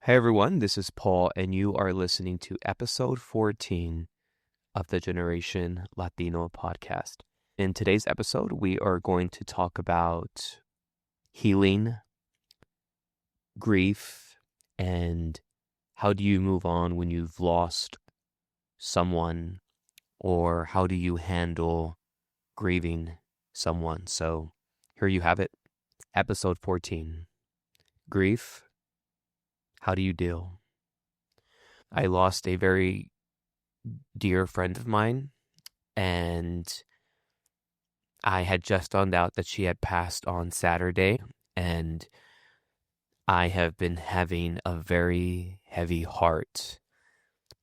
Hey everyone, this is Paul, and you are listening to episode 14 of the Generation Latino podcast. In today's episode, we are going to talk about healing, grief, and how do you move on when you've lost someone, or how do you handle grieving someone. So here you have it, episode 14, grief, how do you deal? I lost a very dear friend of mine, and I had just found out that she had passed on Saturday, and I have been having a very heavy heart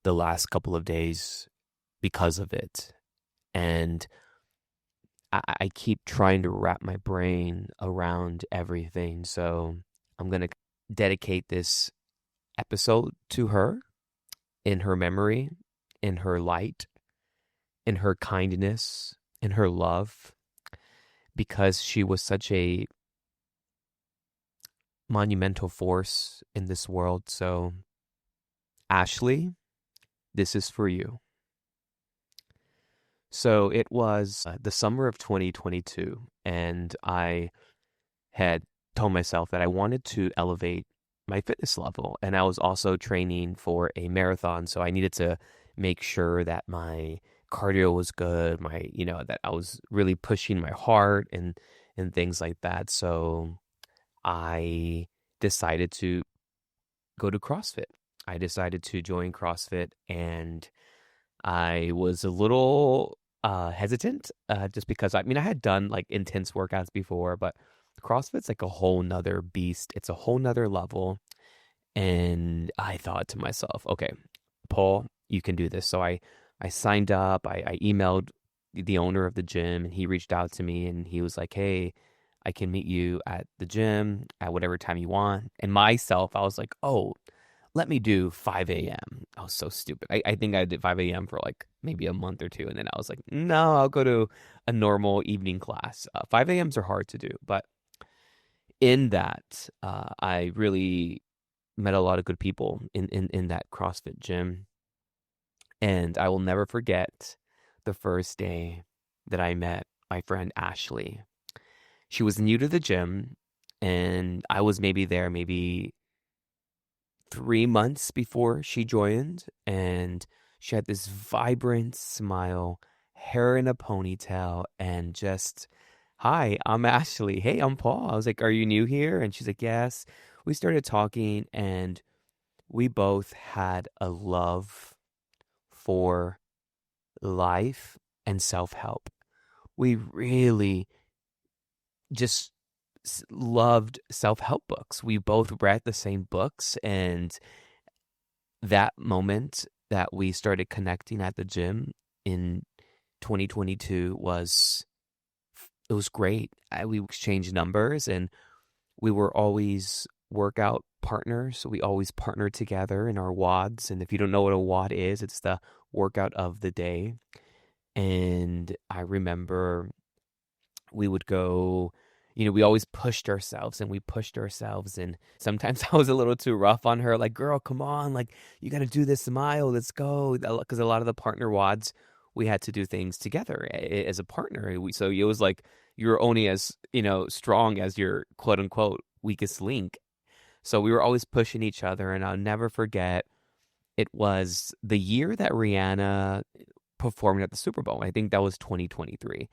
the last couple of days because of it. And I keep trying to wrap my brain around everything. So I'm going to dedicate this episode to her, in her memory, in her light, in her kindness, in her love, because she was such a monumental force in this world. So, Ashley, this is for you. So, it was the summer of 2022, and I had told myself that I wanted to elevate my fitness level. And I was also training for a marathon. So, I needed to make sure that my cardio was good, that I was really pushing my heart and things like that. So, I decided to go to CrossFit. I decided to join CrossFit, and I was a little hesitant, just because I had done like intense workouts before, but CrossFit's like a whole nother beast. It's a whole nother level. And I thought to myself, okay, Paul, you can do this. So I signed up, I emailed the owner of the gym, and he reached out to me, and he was like, hey, I can meet you at the gym at whatever time you want. And myself, I was like, oh, let me do 5 a.m. I was so stupid. I think I did 5 a.m. for like maybe a month or two. And then I was like, no, I'll go to a normal evening class. 5 a.m.s are hard to do. But in that, I really met a lot of good people in that CrossFit gym. And I will never forget the first day that I met my friend Ashley. She was new to the gym, and I was maybe 3 months before she joined, and she had this vibrant smile, hair in a ponytail, and just, hi, I'm Ashley. Hey, I'm Paul. I was like, are you new here? And she's like, yes. We started talking, and we both had a love for life and self-help. We really just loved self-help books. We both read the same books, and that moment that we started connecting at the gym in 2022 it was great. We exchanged numbers, and we were always workout partners. So we always partnered together in our WODs. And if you don't know what a WOD is, it's the workout of the day. And I remember we would go, we always pushed ourselves, and we pushed ourselves. And sometimes I was a little too rough on her, like, girl, come on, like, you got to do this mile, let's go. Because a lot of the partner WODs, we had to do things together as a partner. So it was like you're only as, strong as your quote unquote weakest link. So we were always pushing each other. And I'll never forget, it was the year that Rihanna performed at the Super Bowl. I think that was 2023.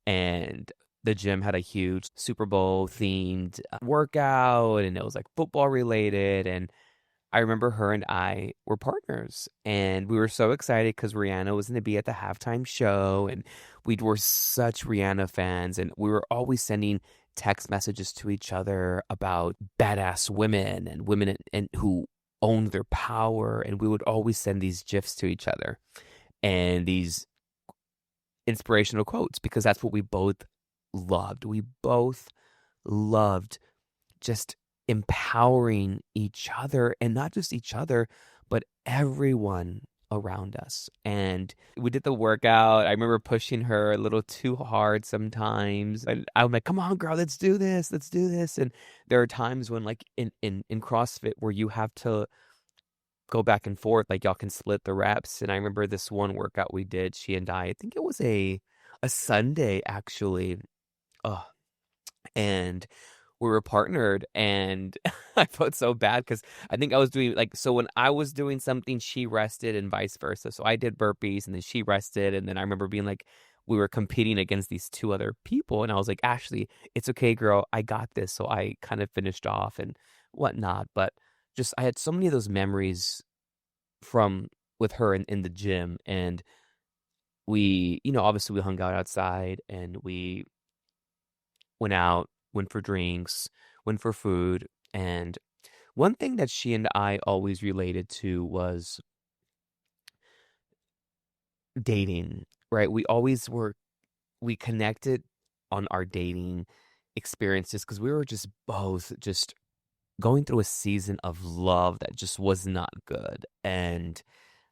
And the gym had a huge Super Bowl themed workout, and it was like football related. And I remember her and I were partners, and we were so excited because Rihanna was going to be at the halftime show, and we were such Rihanna fans, and we were always sending text messages to each other about badass women and women and who owned their power. And we would always send these GIFs to each other and these inspirational quotes, because that's what we both loved. We both loved just empowering each other, and not just each other, but everyone around us. And we did the workout. I remember pushing her a little too hard sometimes. I'm like, come on, girl, let's do this. Let's do this. And there are times when, like, in CrossFit where you have to go back and forth, like y'all can split the reps. And I remember this one workout we did, she and I think it was a Sunday actually. Oh, and we were partnered, and I felt so bad because I think I was doing, like, so when I was doing something, she rested and vice versa. So I did burpees and then she rested. And then I remember being like, we were competing against these two other people. And I was like, Ashley, it's okay, girl. I got this. So I kind of finished off and whatnot. But just, I had so many of those memories from with her in the gym. And we, obviously we hung out outside and we went out, went for drinks, went for food. And one thing that she and I always related to was dating, right? We connected on our dating experiences because we were just both just going through a season of love that just was not good. And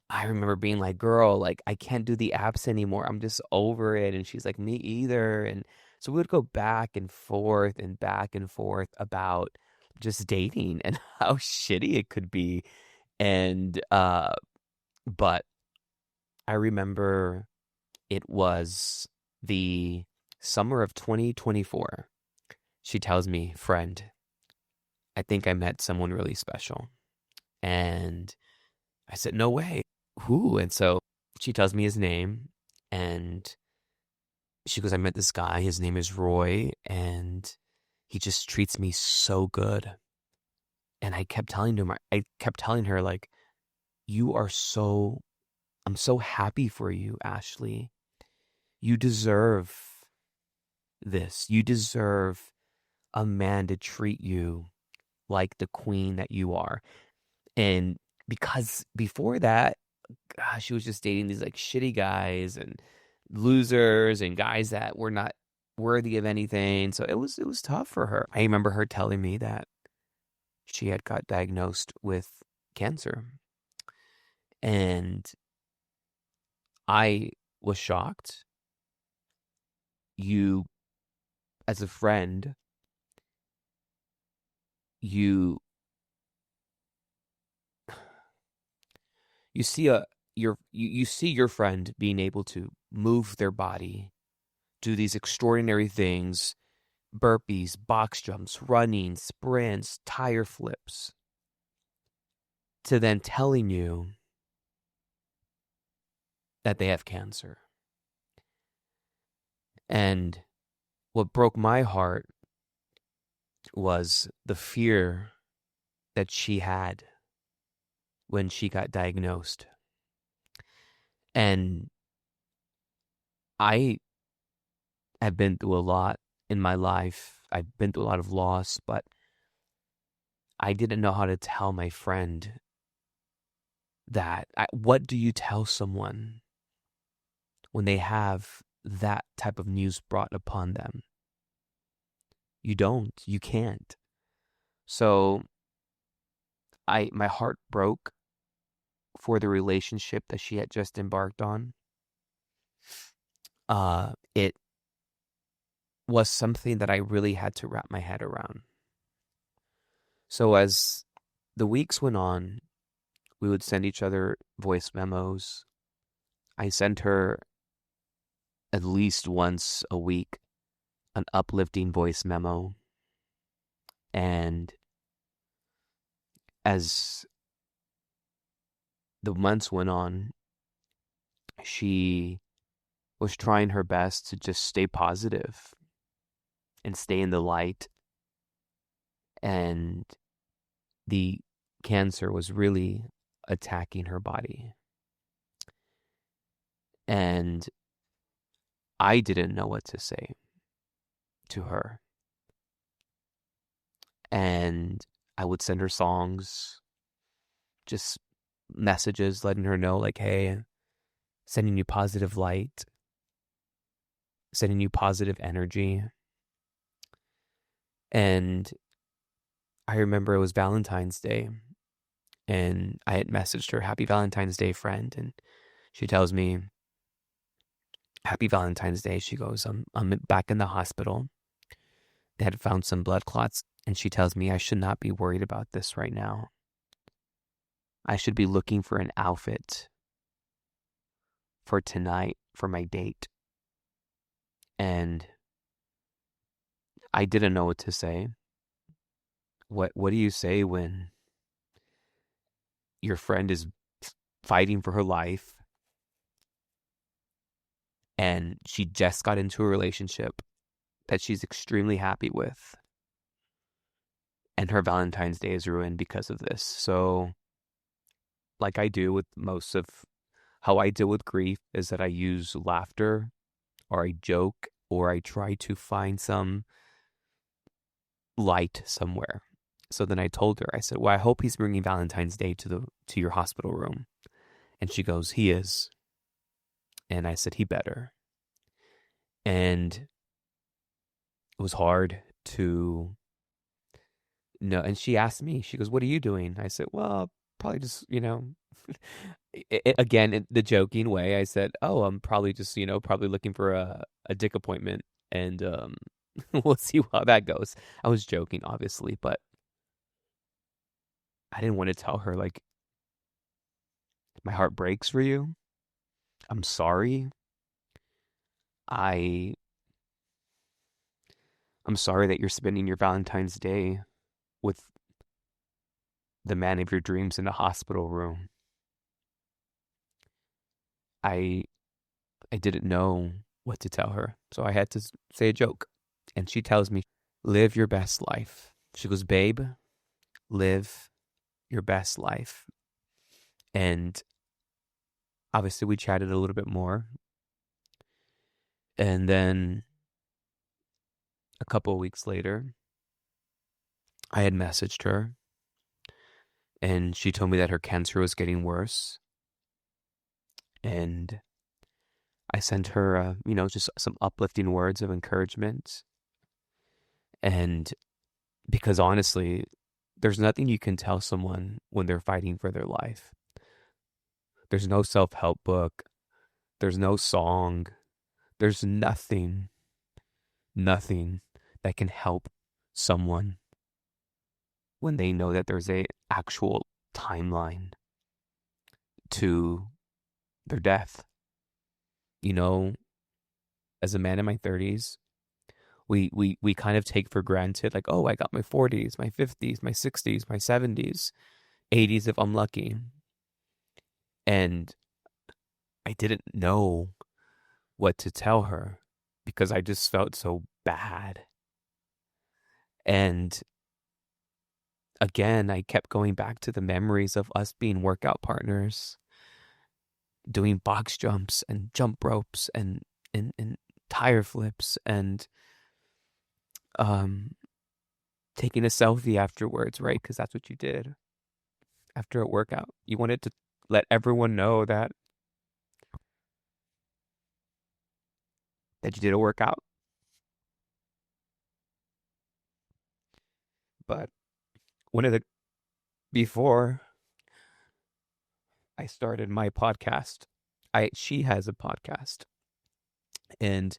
I remember being like, girl, like, I can't do the apps anymore. I'm just over it. And she's like, me either. And so we would go back and forth about just dating and how shitty it could be. And, but I remember it was the summer of 2024. She tells me, friend, I think I met someone really special. And I said, no way. Who? And so she tells me his name, and she goes, I met this guy. His name is Roy, and he just treats me so good. And I kept telling her, like, I'm so happy for you, Ashley. You deserve this. You deserve a man to treat you like the queen that you are. And because before that, gosh, she was just dating these like shitty guys and losers and guys that were not worthy of anything. So it was tough for her. I remember her telling me that she had got diagnosed with cancer. And I was shocked. You, as a friend, you you see you see your friend being able to move their body, do these extraordinary things, burpees, box jumps, running, sprints, tire flips, to then telling you that they have cancer. And what broke my heart was the fear that she had when she got diagnosed. And I have been through a lot in my life. I've been through a lot of loss, but I didn't know how to tell my friend that. What do you tell someone when they have that type of news brought upon them? You don't. You can't. So my heart broke for the relationship that she had just embarked on. It was something that I really had to wrap my head around. So as the weeks went on, we would send each other voice memos. I sent her at least once a week an uplifting voice memo. And as the months went on, she was trying her best to just stay positive and stay in the light. And the cancer was really attacking her body. And I didn't know what to say to her. And I would send her songs, just messages letting her know, like, hey, sending you positive light, sending you positive energy. And I remember it was Valentine's Day, And I had messaged her, Happy Valentine's Day, friend. And she tells me, Happy Valentine's Day. She goes, I'm back in the hospital. They had found some blood clots. And she tells me I should not be worried about this right now. I should be looking for an outfit for tonight for my date. And I didn't know what to say. What do you say when your friend is fighting for her life and she just got into a relationship that she's extremely happy with, and her Valentine's Day is ruined because of this? So, like I do with most of how I deal with grief, is that I use laughter, or I joke, or I try to find some light somewhere. So then I told her, I said, well, I hope he's bringing Valentine's Day to your hospital room. And she goes, he is. And I said, he better. And it was hard to know. And she asked me, she goes, what are you doing? I said, well, probably just, again, in the joking way, I said, oh, I'm probably just, probably looking for a dick appointment. And we'll see how that goes. I was joking, obviously, but I didn't want to tell her, like, my heart breaks for you. I'm sorry. I'm sorry that you're spending your Valentine's Day with the man of your dreams in a hospital room. I didn't know what to tell her, so I had to say a joke. And she tells me, live your best life. She goes, babe, live your best life. And obviously we chatted a little bit more. And then a couple of weeks later, I had messaged her, and she told me that her cancer was getting worse. And I sent her, just some uplifting words of encouragement. And because honestly, there's nothing you can tell someone when they're fighting for their life. There's no self-help book. There's no song. There's nothing that can help someone when they know that there's a actual timeline to their death. As a man in my 30s, we kind of take for granted, like, oh, I got my 40s, my 50s, my 60s, my 70s, 80s if I'm lucky. And I didn't know what to tell her because I just felt so bad. And again, I kept going back to the memories of us being workout partners, doing box jumps and jump ropes and tire flips, and taking a selfie afterwards, right? Because that's what you did after a workout. You wanted to let everyone know that you did a workout. But before I started my podcast, she has a podcast, and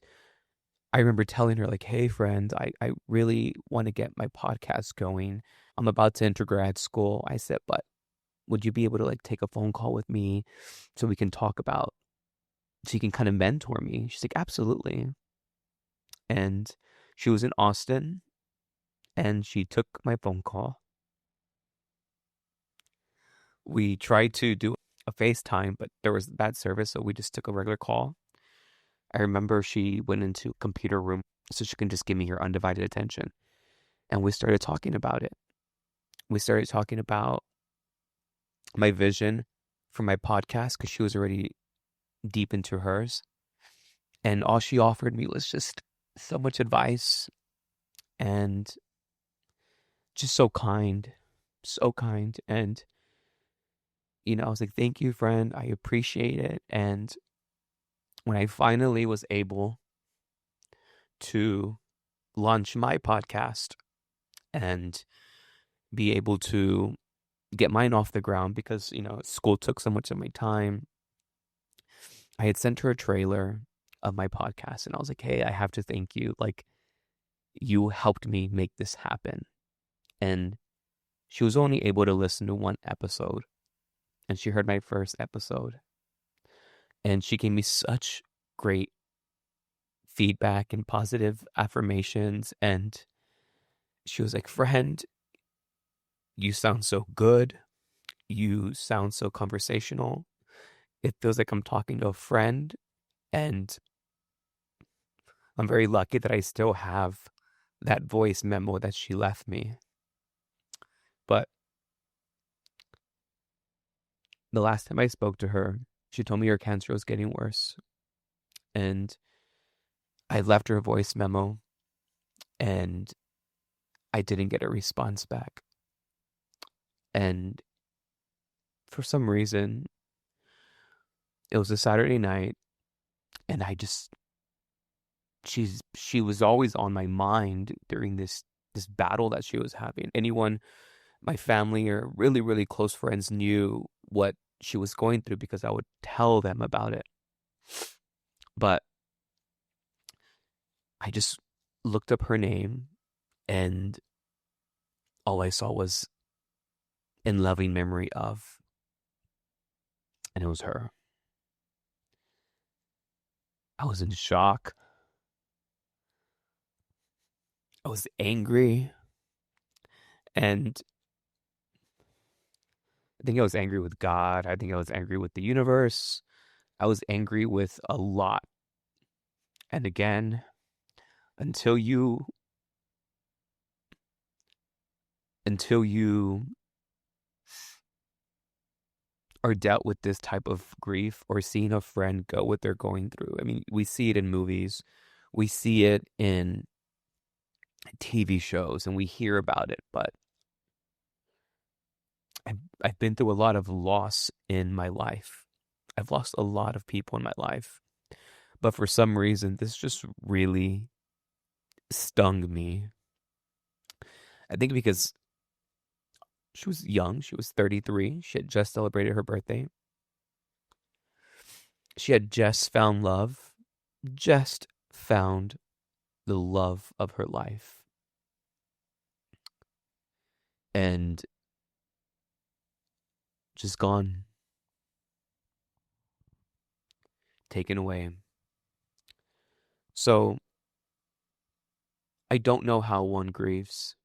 I remember telling her, like, hey, friend, I really want to get my podcast going. I'm about to enter grad school. I said, but would you be able to, like, take a phone call with me so we can talk about, so you can kind of mentor me? She's like, absolutely. And she was in Austin, and she took my phone call. We tried to do a FaceTime, but there was bad service, so we just took a regular call. I remember she went into a computer room so she can just give me her undivided attention. And we started talking about it. We started talking about my vision for my podcast because she was already deep into hers. And all she offered me was just so much advice and just so kind. So kind. And, I was like, thank you, friend. I appreciate it. And when I finally was able to launch my podcast and be able to get mine off the ground because, school took so much of my time. I had sent her a trailer of my podcast and I was like, hey, I have to thank you. Like, you helped me make this happen. And she was only able to listen to one episode. And she heard my first episode. And she gave me such great feedback and positive affirmations. And she was like, friend, you sound so good. You sound so conversational. It feels like I'm talking to a friend. And I'm very lucky that I still have that voice memo that she left me. But the last time I spoke to her, she told me her cancer was getting worse. And I left her a voice memo and I didn't get a response back. And for some reason, it was a Saturday night and she was always on my mind during this battle that she was having. Anyone, my family or really, really close friends knew what she was going through because I would tell them about it. But I just looked up her name and all I saw was in loving memory of, and it was her. I was in shock. I was angry. And I think I was angry with God. I think I was angry with the universe. I was angry with a lot. And again, until you are dealt with this type of grief or seeing a friend go what they're going through. I mean, we see it in movies. We see it in TV shows and we hear about it, but I've been through a lot of loss in my life. I've lost a lot of people in my life. But for some reason, this just really stung me. I think because she was young. She was 33. She had just celebrated her birthday. She had just found love. Just found the love of her life. And just gone. Taken away. So, I don't know how one grieves.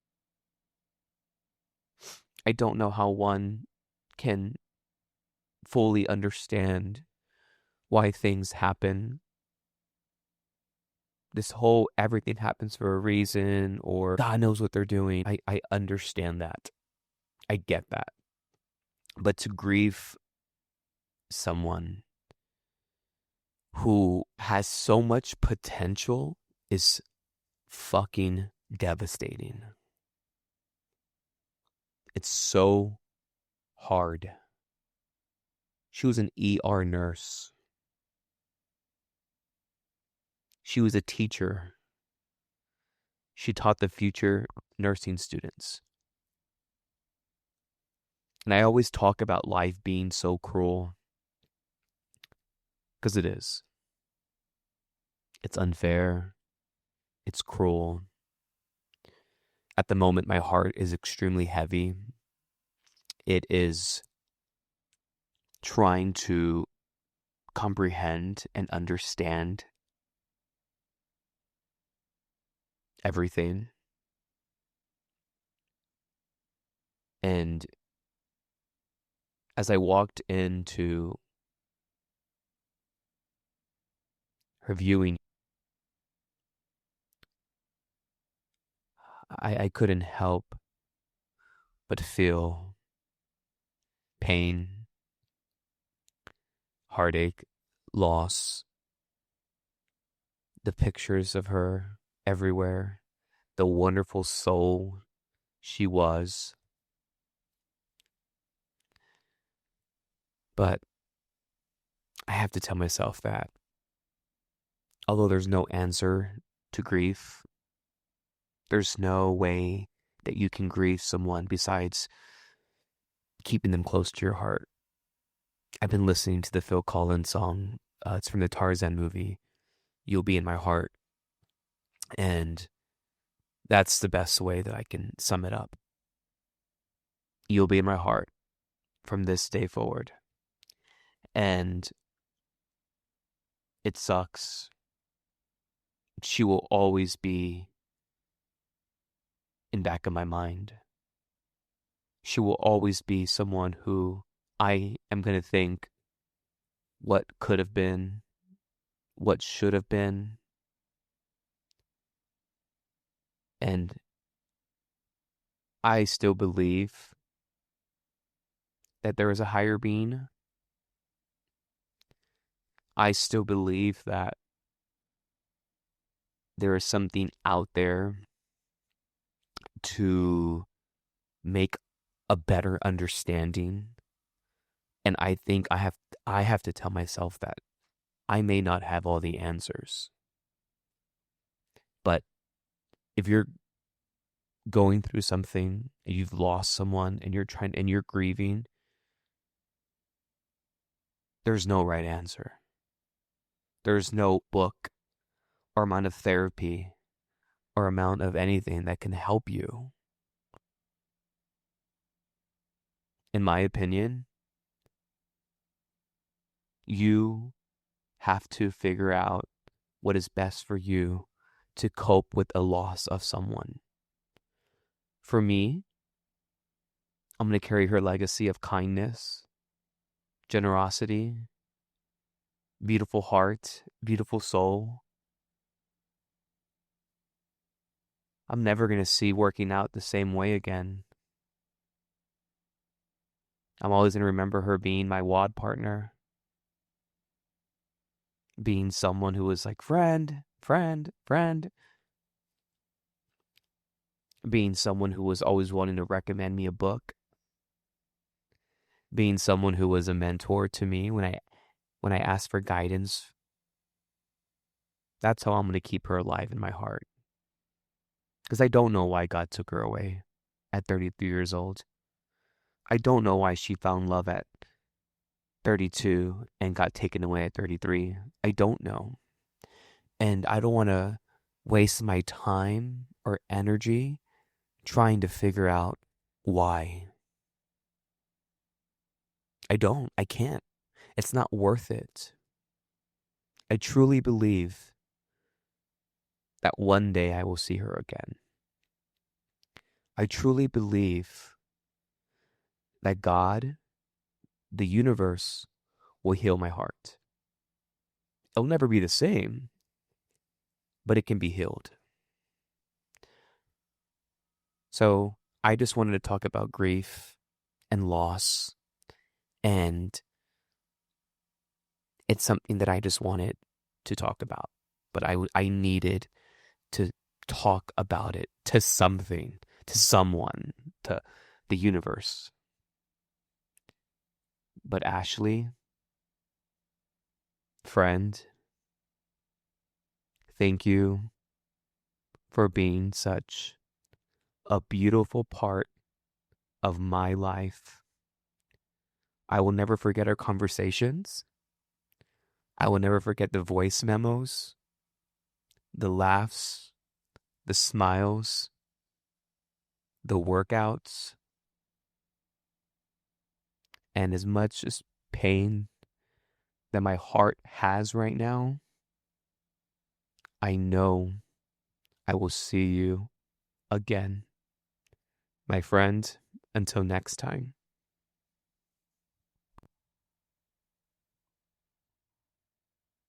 I don't know how one can fully understand why things happen. This whole everything happens for a reason or God knows what they're doing. I understand that. I get that. But to grieve someone who has so much potential is fucking devastating. It's so hard. She was an ER nurse. She was a teacher. She taught the future nursing students. And I always talk about life being so cruel. Because it is. It's unfair. It's cruel. At the moment, my heart is extremely heavy. It is trying to comprehend and understand everything. And as I walked into her viewing, I couldn't help but feel pain, heartache, loss. The pictures of her everywhere, the wonderful soul she was. But I have to tell myself that although there's no answer to grief, there's no way that you can grieve someone besides keeping them close to your heart. I've been listening to the Phil Collins song. It's from the Tarzan movie, You'll Be in My Heart. And that's the best way that I can sum it up. You'll be in my heart from this day forward. And it sucks. She will always be in back of my mind. She will always be someone who I am going to think what could have been, what should have been. And I still believe that there is a higher being. I still believe that there is something out there to make a better understanding. And I think I have to tell myself that I may not have all the answers. But if you're going through something, you've lost someone and you're grieving, there's no right answer. There's no book or amount of therapy or amount of anything that can help you. In my opinion, you have to figure out what is best for you to cope with the loss of someone. For me, I'm going to carry her legacy of kindness, generosity, beautiful heart, beautiful soul. I'm never going to see working out the same way again. I'm always going to remember her being my WOD partner, being someone who was like, friend, being someone who was always wanting to recommend me a book, being someone who was a mentor to me when I asked for guidance. That's how I'm going to keep her alive in my heart. Because I don't know why God took her away at 33 years old. I don't know why she found love at 32 and got taken away at 33. I don't know. And I don't want to waste my time or energy trying to figure out why. I can't. It's not worth it. I truly believe that one day I will see her again. I truly believe that God, the universe, will heal my heart. It'll never be the same, but it can be healed. So I just wanted to talk about grief and loss, and it's something that I just wanted to talk about, but I needed to talk about it to something, to someone, to the universe. But Ashley, friend, thank you for being such a beautiful part of my life. I will never forget our conversations. I will never forget the voice memos, the laughs, the smiles, the workouts. And as much as pain that my heart has right now, I know I will see you again. My friend, until next time.